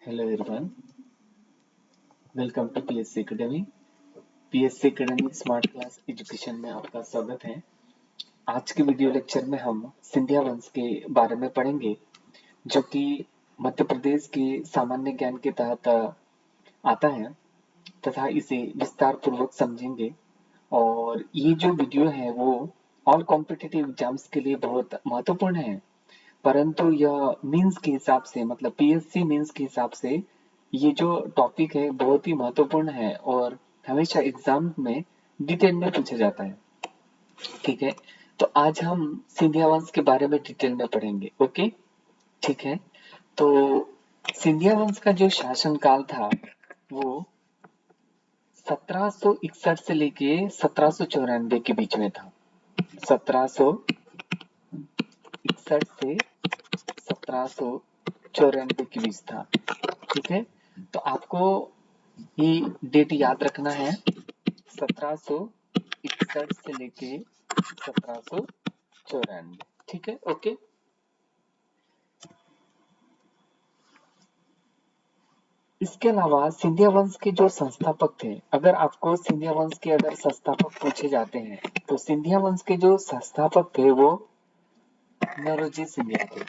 Hello everyone, welcome to PSC academy. PSC academy smart class education में आपका स्वागत है। आज के वीडियो लेक्चर में हम सिंधिया वंश के बारे में पढ़ेंगे, जो कि मध्य प्रदेश के सामान्य ज्ञान के तहत आता है तथा इसे विस्तार पूर्वक समझेंगे। और ये जो वीडियो है वो ऑल कॉम्पिटिटिव एग्जाम्स के लिए बहुत महत्वपूर्ण है, परंतु यह मीन्स के हिसाब से, मतलब पीएससी मीन्स के हिसाब से ये जो टॉपिक है बहुत ही महत्वपूर्ण है और हमेशा एग्जाम में डिटेल में पूछा जाता है। ठीक है, तो आज हम सिंधिया वंश के बारे में डिटेल में पढ़ेंगे। ओके, ठीक है। तो सिंधिया वंश का जो शासन काल था वो 1761 से लेके 1794 के बीच में था। 1761 से 1794 के बीच था। ठीक है, तो आपको ये डेट याद रखना है, 1761 से लेके 1794। ठीक है, ओके। इसके अलावा सिंधिया वंश के जो संस्थापक थे, अगर आपको सिंधिया वंश के अगर संस्थापक पूछे जाते हैं तो सिंधिया वंश के जो संस्थापक थे वो नौरोजी सिंधिया थे।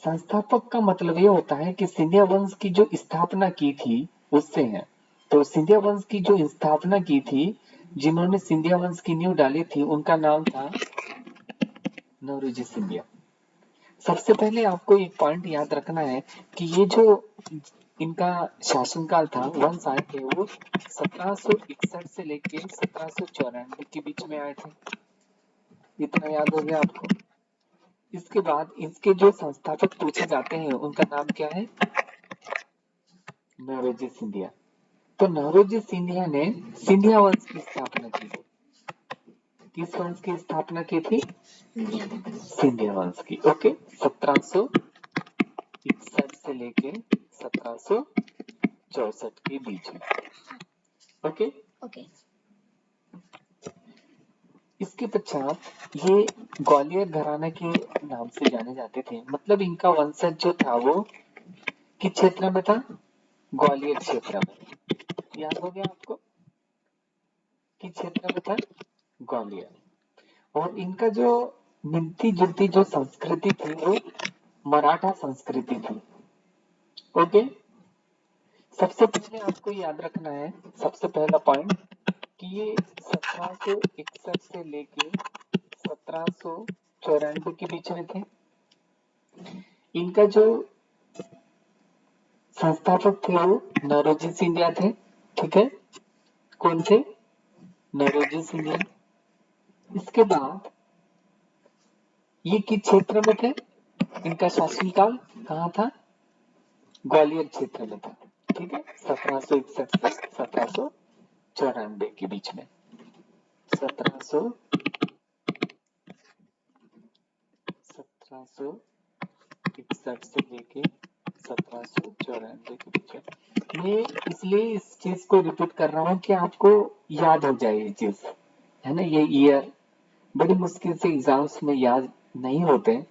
संस्थापक का मतलब ये होता है कि सिंधिया वंश की जो स्थापना की थी उससे है। तो सिंधिया वंश की जो स्थापना की थी, जिन्होंने सिंधिया वंश की नींव डाली थी, उनका नाम था नौरोजी सिंधिया। सबसे पहले आपको एक पॉइंट याद रखना है कि ये जो इनका शासनकाल था, वंश आए थे वो 1761 से लेके 1794 के बीच में आए थे। इतना याद हो गया आपको। इसके बाद इसके जो संस्थापक पूछे जाते हैं उनका नाम क्या है? नौरोजी सिंधिया। तो नौरोजी सिंधिया ने सिंधिया वंश की स्थापना की थी। किस वंश की स्थापना की थी? सिंधिया वंश की। ओके, 1761 से लेके 1764 के बीच में। ओके, इसके पश्चात ये ग्वालियर घराना के नाम से जाने जाते थे। मतलब इनका वंशज जो था वो किस क्षेत्र में था? ग्वालियर क्षेत्र में। याद हो गया आपको? किस क्षेत्र में था? ग्वालियर। और इनका जो मिलती जुलती जो संस्कृति थी वो मराठा संस्कृति थी। ओके, सबसे पहले आपको याद रखना है, सबसे पहला पॉइंट, कि ये 1761 से लेके 1794 के बीच में थे। इनका जो संस्थापक थे वो नौरोजी सिंधिया थे। ठीक है, कौन थे? नौरोजी सिंधिया। इसके बाद ये किस क्षेत्र में थे? इनका शासनकाल कहाँ था? ग्वालियर क्षेत्र में था। ठीक है, 1761 से 1794 के बीच में। 1761 से लेके 1794 के बीच में। मैं इसलिए इस चीज को रिपीट कर रहा हूँ कि आपको याद हो जाए ये चीज, है ना। ये ईयर बड़ी मुश्किल से एग्जाम्स में याद नहीं होते।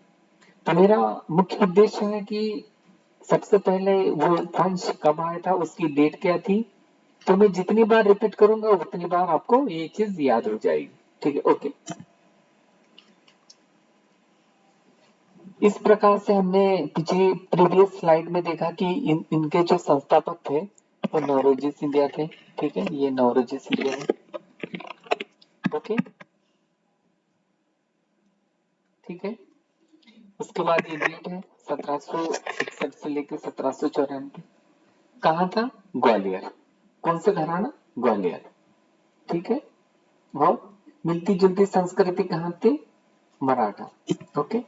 तो मेरा मुख्य उद्देश्य है कि सबसे पहले वो वंश कब आया था, उसकी डेट क्या थी। तो मैं जितनी बार रिपीट करूंगा उतनी बार आपको ये चीज याद हो जाएगी। ठीक है, ओके। इस प्रकार से हमने पिछली प्रीवियस स्लाइड में देखा कि इनके जो संस्थापक थे वो नौरोजी सिंधिया थे। ठीक है, ये नौरोजी सिंधिया है। ओके, ठीक है। उसके बाद ये डेट है 1761 से लेकर 1794। कहाँ था? ग्वालियर। कौन सा घराना? ग्वालियर। ठीक है, और मिलती जुलती संस्कृति कहाँ थी? मराठा। ओके,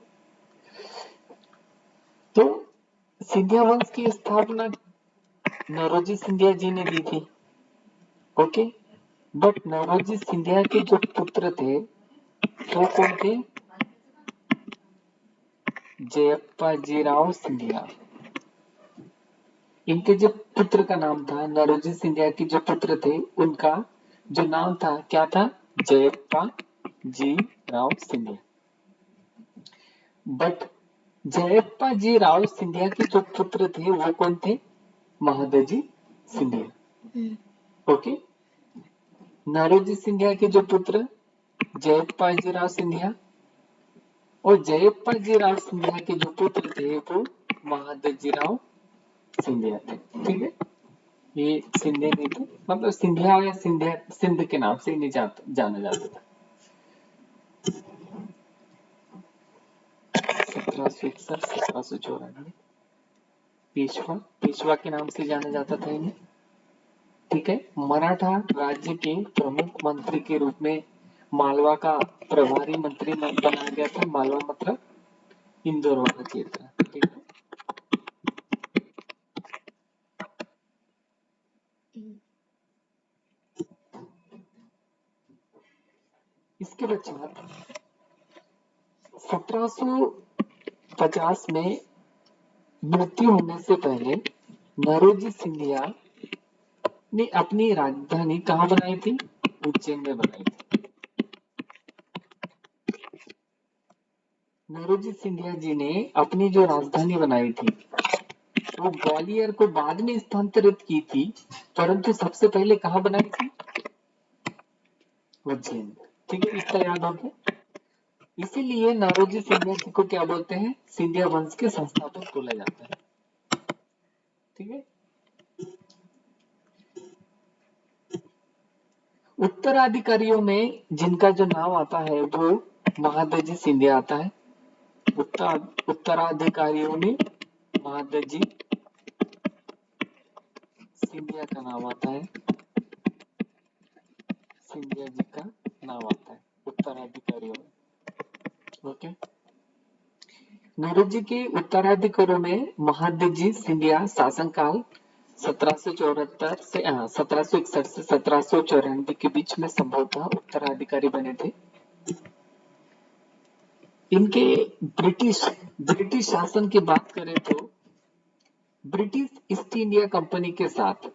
तो सिंधिया वंश की स्थापना नौरोजी सिंधिया जी ने दी थी। ओके, बट नौरोजी सिंधिया के जो पुत्र थे वो कौन थे? जयप्पा जी राव सिंधिया। इनके जो पुत्र का नाम था, नौरोजी सिंधिया के जो पुत्र थे उनका जो नाम था क्या था? जयप्पा जी राव सिंधिया। बट जयप्पा जी राव सिंधिया के जो पुत्र थे वो कौन थे? महादजी सिंधिया। ओके, नारोजी सिंधिया के जो पुत्र जयप्पा जी राव सिंधिया और जयप्पा जी राव सिंधिया के जो पुत्र थे वो महादजी राव सिंधिया थे। ठीक है, ये सिंधिया नहीं थे, मतलब सिंधिया या सिंधिया सिंध के नाम से नहीं जाना जाता था। 1761 1794 पेशवा के नाम से जाना जाता था इन्हें। ठीक है, मराठा राज्य के प्रमुख मंत्री के रूप में मालवा का प्रभारी मंत्री बनाया गया था। मालवा मतलब इंदौर वाला क्षेत्र। ठीक है, इसके पश्चात 1750 में मृत्यु होने से पहले नरोजी सिंधिया ने अपनी राजधानी कहाँ बनाई थी? उज्जैन में बनाई थी। नरोजी सिंधिया जी ने अपनी जो राजधानी बनाई थी वो ग्वालियर को बाद में स्थानांतरित की थी, परंतु सबसे पहले कहाँ बनाई थी? उज्जैन। ठीक है, इतना याद हो गया। इसीलिए नारोजी सिंधिया जी को क्या बोलते हैं? सिंधिया वंश के संस्थापक बोला जाता है। ठीक है, उत्तराधिकारियों में जिनका जो नाम आता है वो महादजी सिंधिया आता है। उत्तराधिकारियों में महादजी सिंधिया का नाम आता है। सिंधिया जी का नाम आता है उत्तराधिकारियों में। ओके, नरोजी के उत्तराधिकारियों में महादजी सिंधिया शासनकाल 1761 से 1794 के बीच में संभवतः उत्तराधिकारी बने थे। इनके ब्रिटिश शासन की बात करें तो ब्रिटिश ईस्ट इंडिया कंपनी के साथ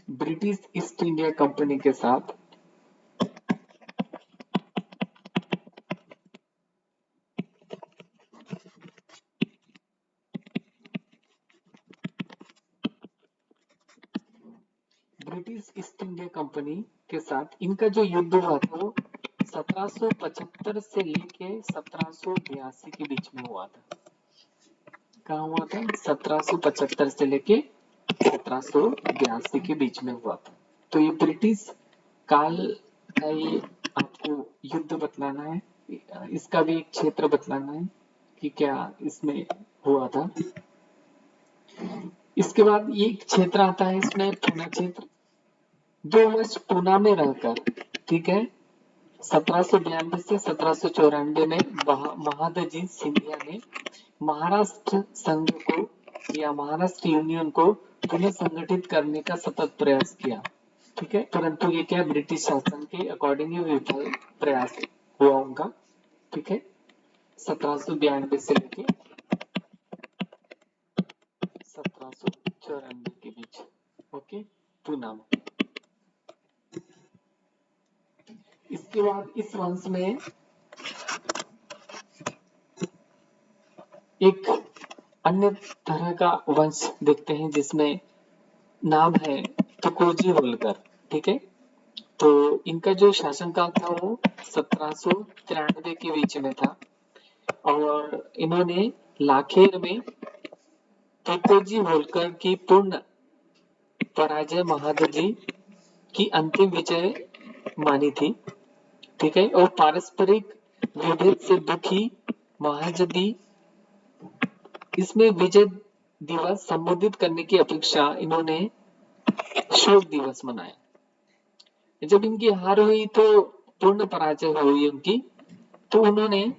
ब्रिटिश ईस्ट इंडिया कंपनी के साथ ब्रिटिश ईस्ट इंडिया कंपनी के साथ इनका जो युद्ध हुआ था वो 1775 से लेके 1782 के बीच में हुआ था। कहाँ हुआ था? 1775 से लेके 1782 के बीच में हुआ था। तो ये ब्रिटिश काल का ये आपको युद्ध बतलाना है, इसका भी एक क्षेत्र बतलाना है कि क्या इसमें हुआ था। इसके बाद ये एक क्षेत्र आता है इसमें पूना क्षेत्र। 2 वर्ष पूना में रहकर, ठीक है, 1792 से 1794 में महादजी सिंधिया ने महाराष्ट्र संघ को या महाराष्ट्र यूनियन को पुनः संगठित करने का सतत प्रयास किया। ठीक है, परंतु ये क्या ब्रिटिश शासन के अकॉर्डिंग विफल प्रयास हुआ उनका। ठीक है, 1792 से लेके 1794 के बीच। ओके, पूना में। इसके बाद इस वंश में एक अन्य तरह का वंश देखते हैं जिसमें नाम है तुकोजी होलकर। ठीक है, तो इनका जो शासनकाल था वो 1793 के बीच में था और इन्होंने लाखेर में तुकोजी होलकर की पूर्ण पराजय महादजी की अंतिम विजय मानी थी। ठीक है, और पारस्परिक विभेद से दुखी महादजी इसमें विजय दिवस संबोधित करने की अपेक्षा इन्होंने शोक दिवस मनाया। जब इनकी हार हुई तो पूर्ण पराजय हुई उनकी, तो उन्होंने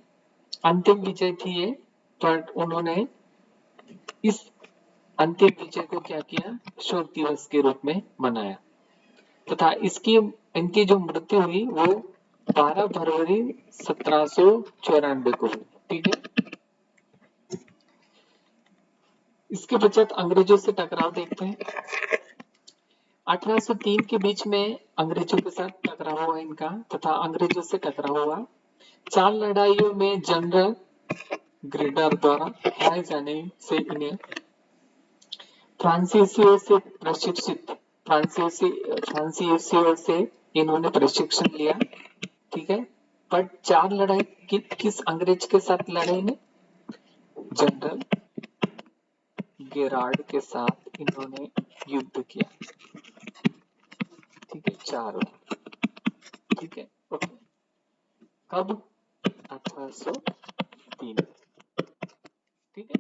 अंतिम विजय थी ये, पर उन्होंने इस अंतिम विजय को क्या किया? शोक दिवस के रूप में मनाया तथा इनकी जो मृत्यु हुई वो 12 फरवरी 1794 को हुई। ठीक है, इसके पश्चात अंग्रेजों से टकराव देखते हैं। 1803 के बीच में अंग्रेजों के साथ टकराव हुआ इनका तथा अंग्रेजों से टकराव हुआ चार लड़ाइयों में जनरल ग्रेडर द्वारा हराए जाने से इन्हें फ्रांसीसियों से प्रशिक्षित फ्रांसीसियों से इन्होंने प्रशिक्षण लिया। ठीक है, पर चार लड़ाई किस अंग्रेज के साथ लड़े ने? जनरल गेरार्ड के साथ इन्होंने युद्ध किया। ठीक है, चार। ठीक है, ओके। कब? 1803। ठीक है,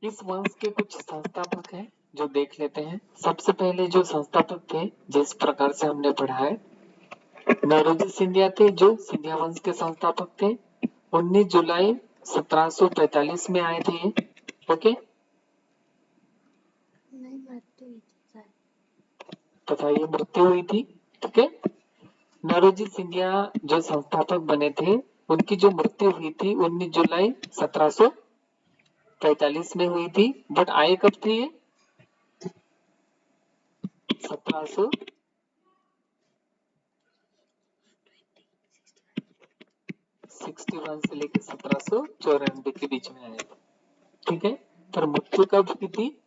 इस वंश के कुछ संस्थापक हैं जो देख लेते हैं। सबसे पहले जो संस्थापक थे, जिस प्रकार से हमने पढ़ा है, नौरोजी सिंधिया थे, जो सिंधिया वंश के संस्थापक थे। 19 जुलाई 1745 में आए थे ये। ओके, तथा ये मृत्यु हुई थी। ठीक है, नौरोजी सिंधिया जो संस्थापक बने थे, उनकी जो मृत्यु हुई थी 19 जुलाई 1745 में हुई थी। बट आए कब थे ये? 1761 से लेकर 1794 के बीच में आए थे। ठीक है, पर मृत्यु कब हुई थी?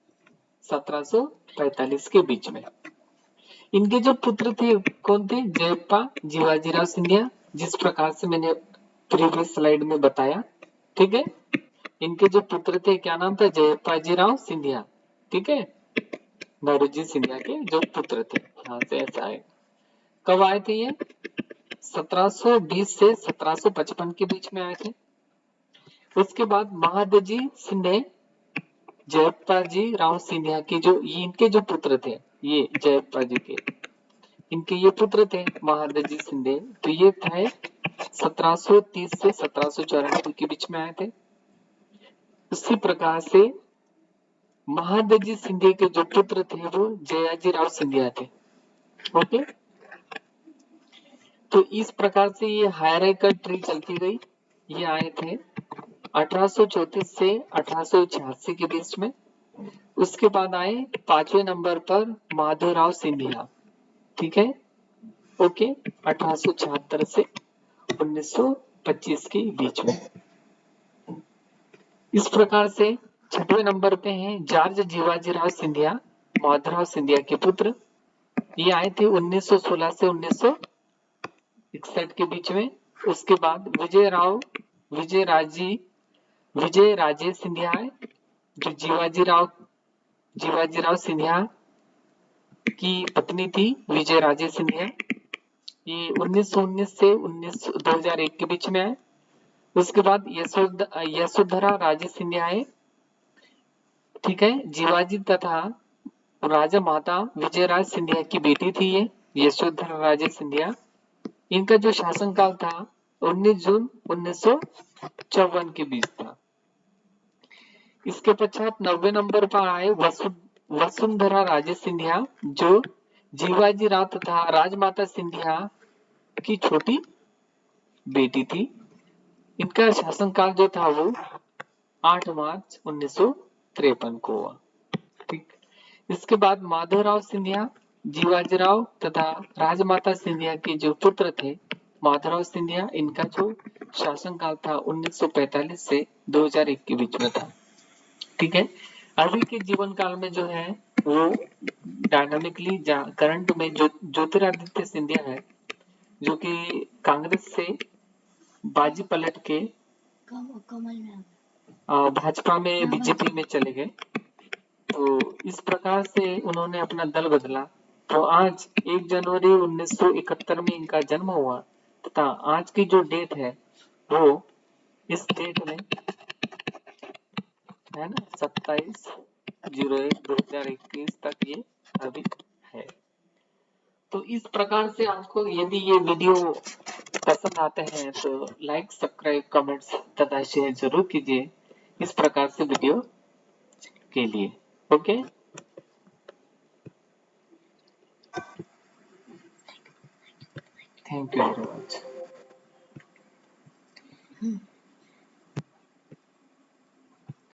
1745 के बीच में। इनके जो पुत्र थे कौन थे? जयप्पा जीवाजीराव सिंधिया, जिस प्रकार से मैंने प्रीवियस स्लाइड में बताया। ठीक है, इनके जो पुत्र थे, क्या नाम था? जयप्पा जीराव सिंधिया। ठीक है, नौरोजी सिंधिया के जो पुत्र थे, यहाँ से ऐसा आए। कब आए थे ये? 1720 से 1755 के बीच में आए थे। उसके बाद महादजी सिंधे जयप्पा जी राव सिंधिया के जो इनके जो पुत्र थे, ये जयप्पा जी के इनके ये पुत्र थे महादजी सिंधे, तो ये थे 1730 से 1794 के बीच में आए थे। उसी प्रकार से महादजी सिंधे के जो पुत्र थे वो जयाजी राव सिंधिया थे। ओके, तो इस प्रकार से ये हायरार्किकल ट्री चलती गई। ये आए थे 1834 से 1886 के बीच में। उसके बाद आए 5वें नंबर पर माधवराव सिंधिया। ठीक है, ओके, 1876 से 1925 के बीच में। इस प्रकार से 6वें नंबर पे हैं जॉर्ज जीवाजीराव सिंधिया, माधवराव सिंधिया के पुत्र। ये आए थे 1916 से 1961 के बीच में। उसके बाद विजय राजे सिंधिया है, जो जीवाजीराव सिंधिया की पत्नी थी, विजय राजे सिंधिया। ये 1919 से 2001 के बीच में आए। उसके बाद यशोधरा राजे सिंधिया है। ठीक है, जीवाजी तथा राजा माता विजयराज सिंधिया की बेटी थी ये यशोधरा राजे सिंधिया। इनका जो शासनकाल था 19 जून 1954 के बीच था। इसके पश्चात 90 नंबर पर आए वसुंधरा राजे सिंधिया, जो जीवाजी राव तथा राजमाता सिंधिया की छोटी बेटी थी। इनका शासनकाल जो था वो 8 मार्च 1953 को हुआ। ठीक, इसके बाद माधवराव सिंधिया, जीवाजीराव तथा राजमाता सिंधिया के जो पुत्र थे माधवराव सिंधिया, इनका जो शासनकाल था 1945 से 2001 के बीच में था। ठीक है, अभी के जीवन काल में जो है वो डायनामिकली करंट में जो ज्योतिरादित्य सिंधिया है, जो कि कांग्रेस से बाजी पलट के भाजपा में बीजेपी में चले गए। तो इस प्रकार से उन्होंने अपना दल बदला। तो आज 1 जनवरी 1971 में इनका जन्म हुआ तथा आज की जो डेट है वो इस डेट में है ना 27/01/2021 तक ये अभी है। तो इस प्रकार से आपको यदि ये वीडियो पसंद आते हैं तो लाइक, सब्सक्राइब, कमेंट्स तथा शेयर जरूर कीजिए इस प्रकार से वीडियो के लिए। Okay, thank you very much.